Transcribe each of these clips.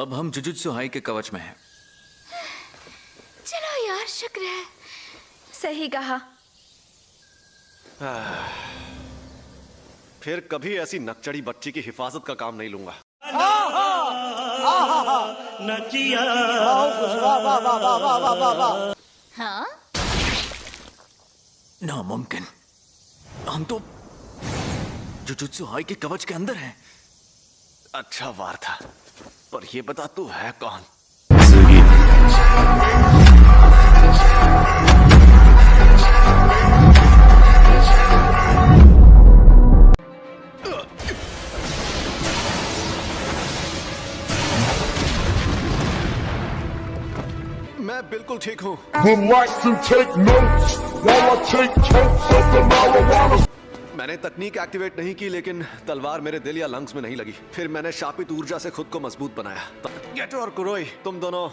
अब हम jujutsu high के कवच में हैं। चलो यार, शुक्र है। सही कहा। फिर कभी ऐसी नकचड़ी बच्ची की हिफाजत का काम नहीं लूंगा। हाँ? नामुमकिन। हम तो जुजुत्सु हाई के कवच के अंदर हैं। अच्छा वार था, पर ये बता तू है कौन? मैं बिल्कुल ठीक हूँ। Relax and take notes while I take totes of the marijuana. मैंने तकनीक एक्टिवेट नहीं की, लेकिन तलवार मेरे दिल या लंग्स में नहीं लगी। फिर मैंने शापित ऊर्जा से खुद को मजबूत बनाया। गेटो और कुरोई, तुम दोनों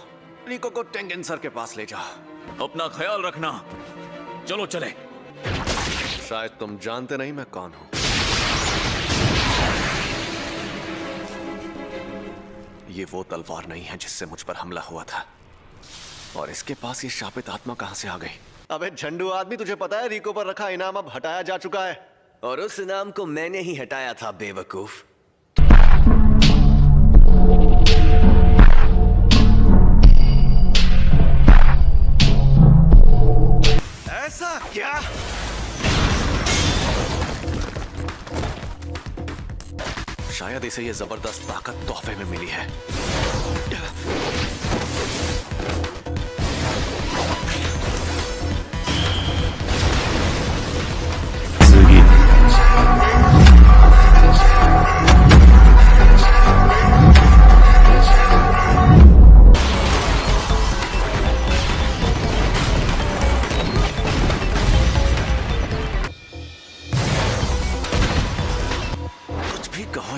रिको को टेंगेन सर के पास ले जाओ। अपना ख्याल रखना। चलो चले। शायद तुम जानते नहीं मैं कौन हूँ। ये वो तलवार नहीं है जिससे मुझ पर हमला हुआ था, और इसके पास ये शापित आत्मा कहां से आ गई? अबे झंडू आदमी, तुझे पता है रिको पर रखा इनाम अब हटाया जा चुका है। और उस इनाम को मैंने ही हटाया था, बेवकूफ। ऐसा क्या? शायद इसे ये जबरदस्त ताकत तोहफे में मिली है।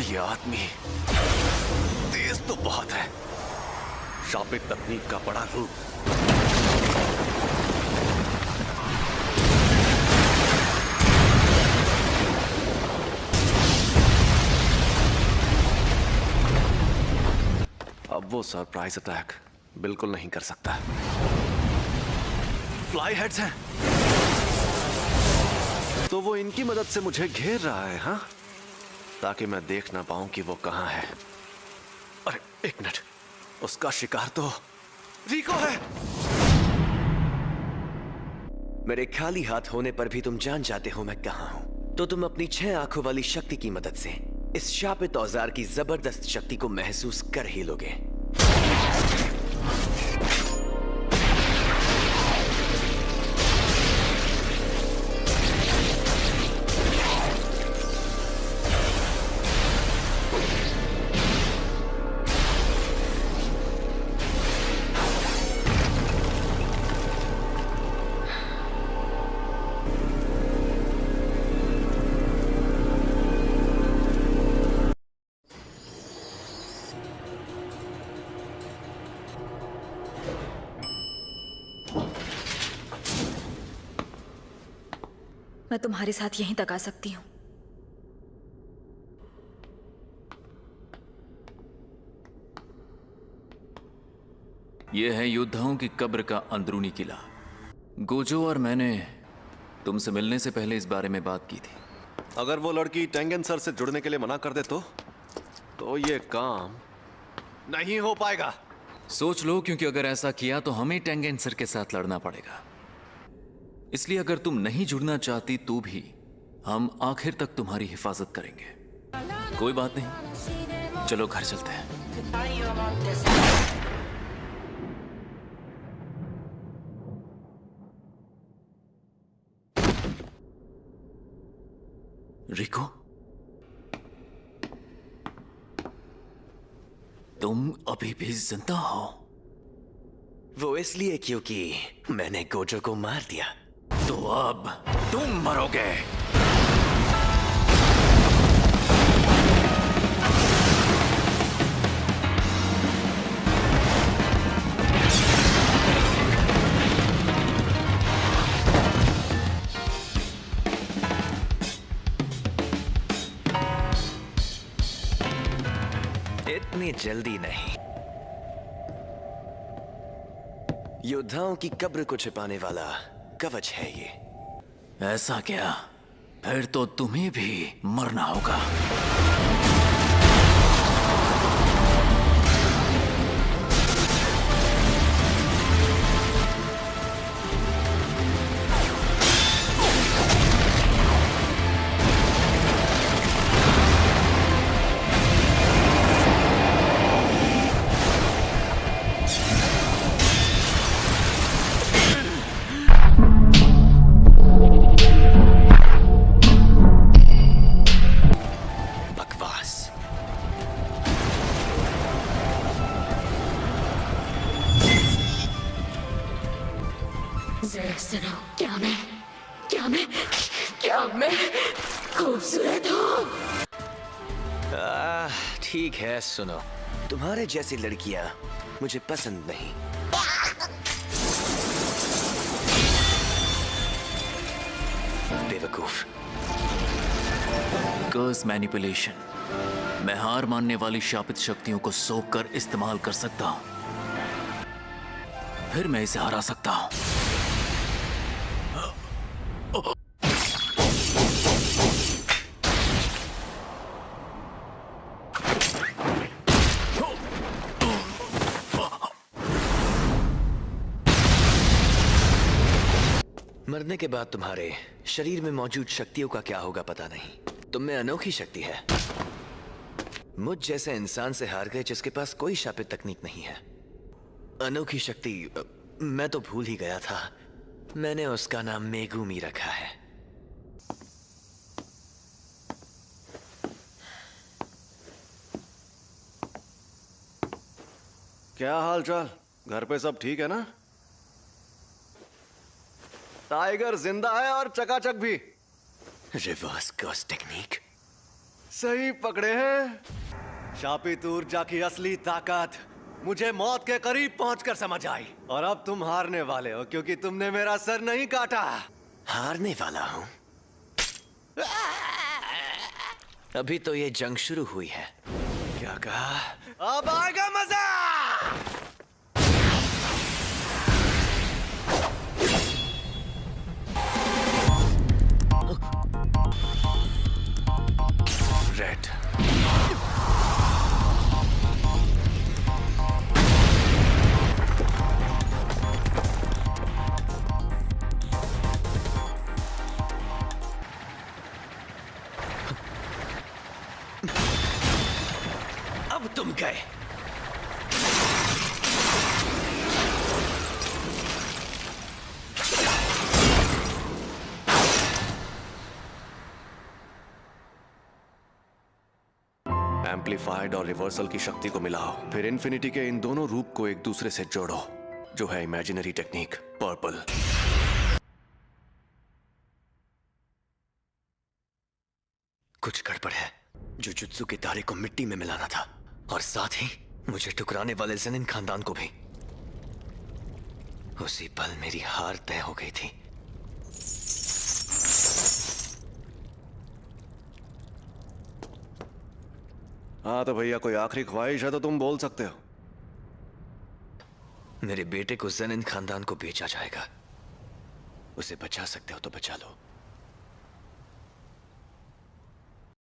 ये आदमी तेज तो बहुत है। शापित तकनीक का बड़ा रूप। अब वो सरप्राइज अटैक बिल्कुल नहीं कर सकता। फ्लाई हेड्स हैं, तो वो इनकी मदद से मुझे घेर रहा है, हाँ? ताकि मैं देख ना पाऊं कि वो कहां है। अरे एक मिनट, उसका शिकार तो रिको है। मेरे खाली हाथ होने पर भी तुम जान जाते हो मैं कहां हूं। तो तुम अपनी 6 आंखों वाली शक्ति की मदद से इस शापित औजार की जबरदस्त शक्ति को महसूस कर ही लोगे। मैं तुम्हारे साथ यहीं तक आ सकती हूँ। यह है योद्धाओं की कब्र का अंदरूनी किला। गोजो और मैंने तुमसे मिलने से पहले इस बारे में बात की थी। अगर वो लड़की टेंगेन सर से जुड़ने के लिए मना कर दे तो ये काम नहीं हो पाएगा। सोच लो, क्योंकि अगर ऐसा किया तो हमें टेंगेन सर के साथ लड़ना पड़ेगा। इसलिए अगर तुम नहीं जुड़ना चाहती तो भी हम आखिर तक तुम्हारी हिफाजत करेंगे। कोई बात नहीं, चलो घर चलते हैं। रिको, तुम अभी भी जिंदा हो? वो इसलिए क्योंकि मैंने गोजो को मार दिया। तो अब तुम मरोगे। इतनी जल्दी नहीं। योद्धाओं की कब्र को छिपाने वाला कवच है ये। ऐसा क्या? फिर तो तुम्हें भी मरना होगा। जरा सुनो, क्या मैं खूबसूरत हूँ? ठीक है, सुनो, तुम्हारे जैसी लड़कियां मुझे पसंद नहीं। बेवकूफ। कर्स मैनिपुलेशन। मैं हार मानने वाली शापित शक्तियों को सोख कर इस्तेमाल कर सकता हूं, फिर मैं इसे हरा सकता हूं। मरने के बाद तुम्हारे शरीर में मौजूद शक्तियों का क्या होगा पता नहीं। तुम में अनोखी शक्ति है। मुझ जैसे इंसान से हार गए जिसके पास कोई शापित तकनीक नहीं है। अनोखी शक्ति, मैं तो भूल ही गया था। मैंने उसका नाम मेगुमी रखा है। क्या हाल चाल? घर पे सब ठीक है ना? टाइगर जिंदा है और चकाचक भी। Reverse curse technique. सही पकड़े हैं। शापित ऊर्जा की असली ताकत मुझे मौत के करीब पहुंचकर समझ आई। और अब तुम हारने वाले हो क्योंकि तुमने मेरा सर नहीं काटा। हारने वाला हूं? अभी तो ये जंग शुरू हुई है। क्या कहा? अब आएगा मजा। रेड। अब तुम गए। एम्पलीफाइड और रिवर्सल की शक्ति को मिलाओ, फिर इन्फिनिटी के इन दोनों रूप को एक दूसरे से जोड़ो, जो है इमेजिनरी टेक्निक पर्पल। कुछ गड़बड़ है। जुजुत्सु के तारे को मिट्टी में मिलाना था और साथ ही मुझे ठुकराने वाले ज़ेनिन खानदान को भी। उसी पल मेरी हार तय हो गई थी। हाँ तो भैया, कोई आखिरी ख्वाहिश है तो तुम बोल सकते हो। मेरे बेटे को ज़ेनिन खानदान को बेचा जाएगा। उसे बचा सकते हो तो बचा लो।